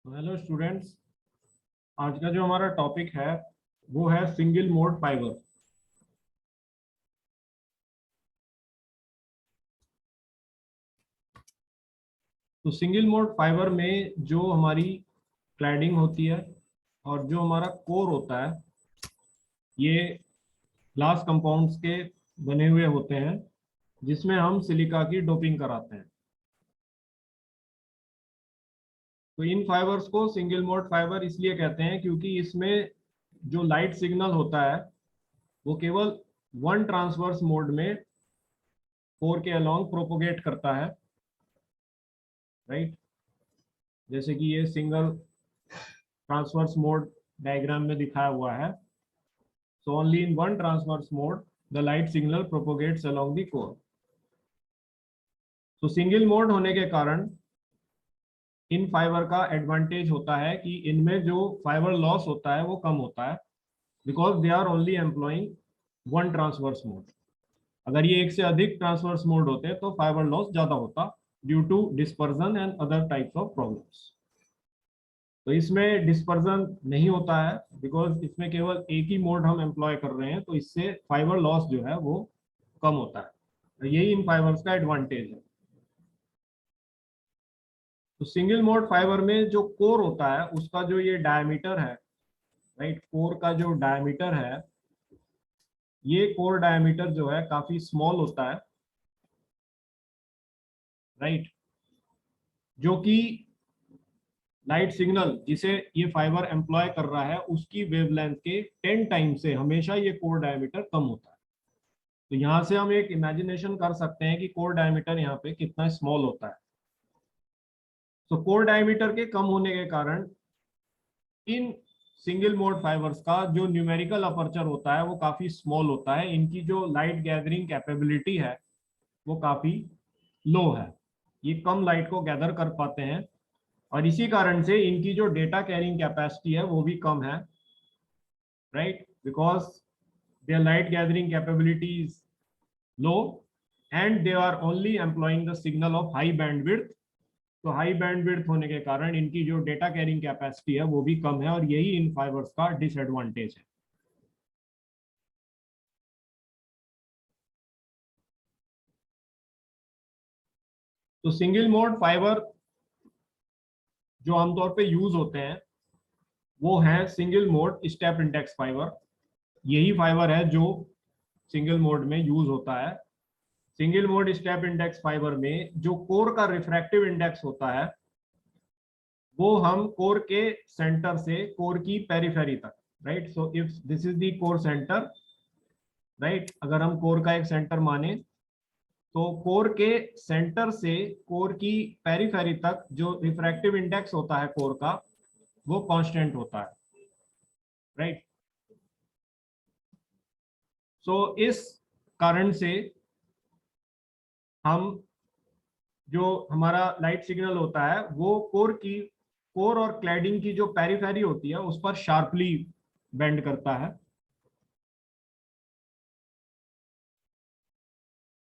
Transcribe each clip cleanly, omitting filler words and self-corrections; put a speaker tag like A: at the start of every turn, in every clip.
A: Hello students, आज का जो हमारा टॉपिक है वो है सिंगल मोड फाइबर। तो सिंगल मोड फाइबर में जो हमारी क्लैडिंग होती है और जो हमारा कोर होता है, ये ग्लास कंपाउंड्स के बने हुए होते हैं जिसमें हम सिलिका की डोपिंग कराते हैं। तो इन फाइबर्स को सिंगल मोड फाइबर इसलिए कहते हैं क्योंकि इसमें जो लाइट सिग्नल होता है वो केवल वन ट्रांसवर्स मोड में कोर के अलोंग प्रोपोगेट करता है, राइट। जैसे कि ये सिंगल ट्रांसवर्स मोड डायग्राम में दिखाया हुआ है। So only in one transverse mode the light signal propagates along the core. तो सिंगल मोड होने के कारण इन फाइबर का एडवांटेज होता है कि इनमें जो फाइबर लॉस होता है वो कम होता है, because they are only employing one transverse mode. अगर ये एक से अधिक ट्रांसवर्स मोड होते तो फाइबर लॉस ज्यादा होता due to dispersion and other types of problems. तो इसमें डिस्पर्जन नहीं होता है बिकॉज इसमें केवल एक ही मोड हम एम्प्लॉय कर रहे हैं, तो इससे फाइबर लॉस जो है वो कम होता है। तो यही इन फाइबर्स का एडवांटेज है। तो सिंगल मोड फाइबर में जो कोर होता है उसका जो ये डायमीटर है, राइट, कोर का जो डायमीटर है, ये कोर डायमीटर जो है काफी स्मॉल होता है, राइट। जो कि लाइट सिग्नल जिसे ये फाइबर एम्प्लॉय कर रहा है उसकी वेवलेंथ के 10 टाइम से हमेशा ये कोर डायमीटर कम होता है। तो यहां से हम एक इमेजिनेशन कर सकते हैं कि कोर डायमीटर यहाँ पे कितना स्मॉल होता है। तो कोर डायमीटर के कम होने के कारण इन सिंगल मोड फाइबर्स का जो न्यूमेरिकल अपर्चर होता है वो काफी स्मॉल होता है। इनकी जो लाइट गैदरिंग कैपेबिलिटी है वो काफी लो है, ये कम लाइट को गैदर कर पाते हैं और इसी कारण से इनकी जो डेटा कैरिंग कैपेसिटी है वो भी कम है, right, because there light gathering capability is low and they are only employing the signal of high bandwidth. तो हाई बैंडविड्थ होने के कारण इनकी जो डेटा कैरिंग कैपेसिटी है वो भी कम है और यही इन फाइबर्स का डिसएडवांटेज है। तो सिंगल मोड फाइबर जो आमतौर पे यूज होते हैं वो है single mode step index fibre. यही फाइबर है जो सिंगल मोड में यूज होता है। Single mode step index fibre में जो कोर का रिफ्रैक्टिव इंडेक्स होता है वो हम कोर के सेंटर से कोर की पेरिफेरी तक, right. So if this is the core centre, right, अगर हम कोर का एक सेंटर माने तो कोर के सेंटर से कोर की पेरिफेरी तक जो रिफ्रैक्टिव इंडेक्स होता है कोर का वो कांस्टेंट होता है, राइट। सो इस कारण से हम जो हमारा लाइट सिग्नल होता है वो कोर और क्लैडिंग की जो पेरिफेरी होती है उस पर शार्पली बेंड करता है।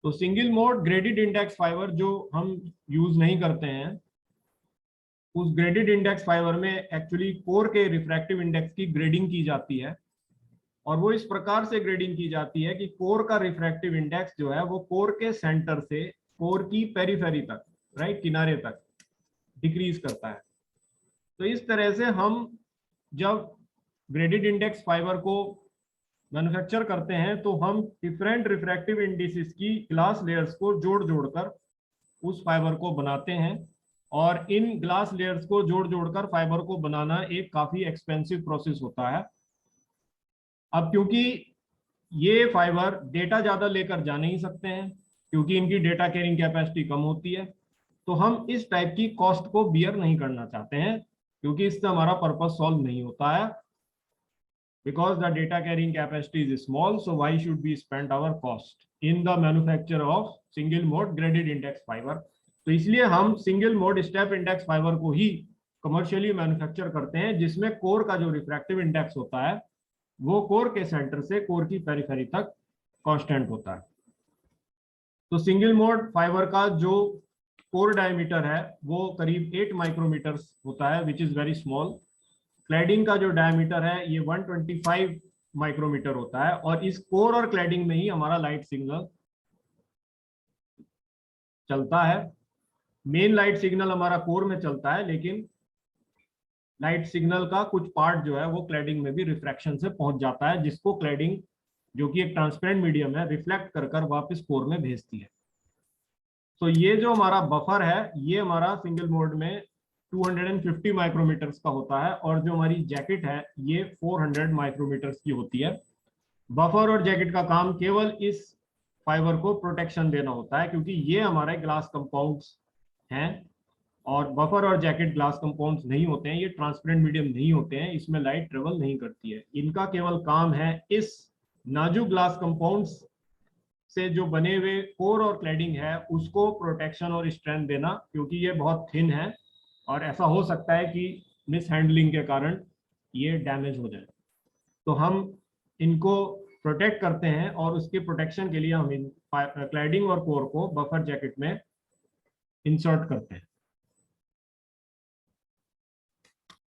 A: तो single mode graded index fibre जो हम यूज नहीं करते हैं, उस ग्रेडेड इंडेक्स फाइबर में एक्चुअली कोर के रिफ्रैक्टिव इंडेक्स की ग्रेडिंग की जाती है और वो इस प्रकार से ग्रेडिंग की जाती है कि कोर का रिफ्रैक्टिव इंडेक्स जो है वो कोर के सेंटर से कोर की पेरिफेरी तक, राइट, किनारे तक डिक्रीज करता है। तो इस तरह से हम जब ग्रेडेड इंडेक्स फाइबर को मैन्युफैक्चर करते हैं तो हम डिफरेंट रिफ्रैक्टिव इंडिसेस की ग्लास लेयर्स को जोड़ जोड़कर उस फाइबर को बनाते हैं और इन ग्लास लेयर्स को जोड़ जोड़कर फाइबर को बनाना एक काफी एक्सपेंसिव प्रोसेस होता है। अब क्योंकि ये फाइबर डेटा ज्यादा लेकर जा नहीं सकते हैं क्योंकि इनकी डेटा कैरिंग कैपेसिटी कम होती है, तो हम इस टाइप की कॉस्ट को बियर नहीं करना चाहते हैं क्योंकि इससे हमारा पर्पस सॉल्व नहीं होता है। Because the data carrying capacity is small, so why should we spend our cost in the manufacture of single mode graded index fiber? तो इसलिए हम single mode step index fibre को ही कमर्शियली मैन्युफैक्चर करते हैं जिसमें कोर का जो refractive index होता है वो कोर के सेंटर से कोर की पेरिफेरी तक कांस्टेंट होता है। तो सिंगल मोड फाइबर का जो कोर डायमीटर है वो करीब 8 माइक्रोमीटर्स होता है, which is very small. Cladding का जो डायमीटर है ये 125 माइक्रोमीटर होता है, और इस कोर और क्लैडिंग में ही हमारा लाइट सिग्नल चलता है। मेन लाइट सिग्नल हमारा कोर में चलता है, लेकिन लाइट सिग्नल का कुछ पार्ट जो है वो क्लैडिंग में भी रिफ्रैक्शन से पहुंच जाता है, जिसको क्लैडिंग, जो कि एक ट्रांसपेरेंट मीडियम है, रिफ्लेक्ट कर कर वापस कोर में भेजती है। तो ये जो हमारा बफर है ये हमारा सिंगल मोड में 250 माइक्रोमीटर्स का होता है, और जो हमारी जैकेट है ये 400 माइक्रोमीटर्स की होती है। बफर और जैकेट का काम केवल इस फाइबर को प्रोटेक्शन देना होता है, क्योंकि ये हमारे ग्लास कंपाउंड्स हैं, और बफर और जैकेट ग्लास कंपाउंड्स नहीं होते हैं, ये ट्रांसपेरेंट मीडियम नहीं होते हैं, इसमें लाइट ट्रेवल नहीं करती है। इनका केवल काम है इस नाजुक ग्लास कंपाउंड्स से जो बने हुए कोर और क्लैडिंग है उसको प्रोटेक्शन और स्ट्रेंथ देना, क्योंकि ये बहुत थिन है और ऐसा हो सकता है कि मिस हैंडलिंग के कारण ये डैमेज हो जाए। तो हम इनको प्रोटेक्ट करते हैं, और उसके प्रोटेक्शन के लिए हम इन क्लैडिंग और कोर को बफर जैकेट में इंसर्ट करते हैं।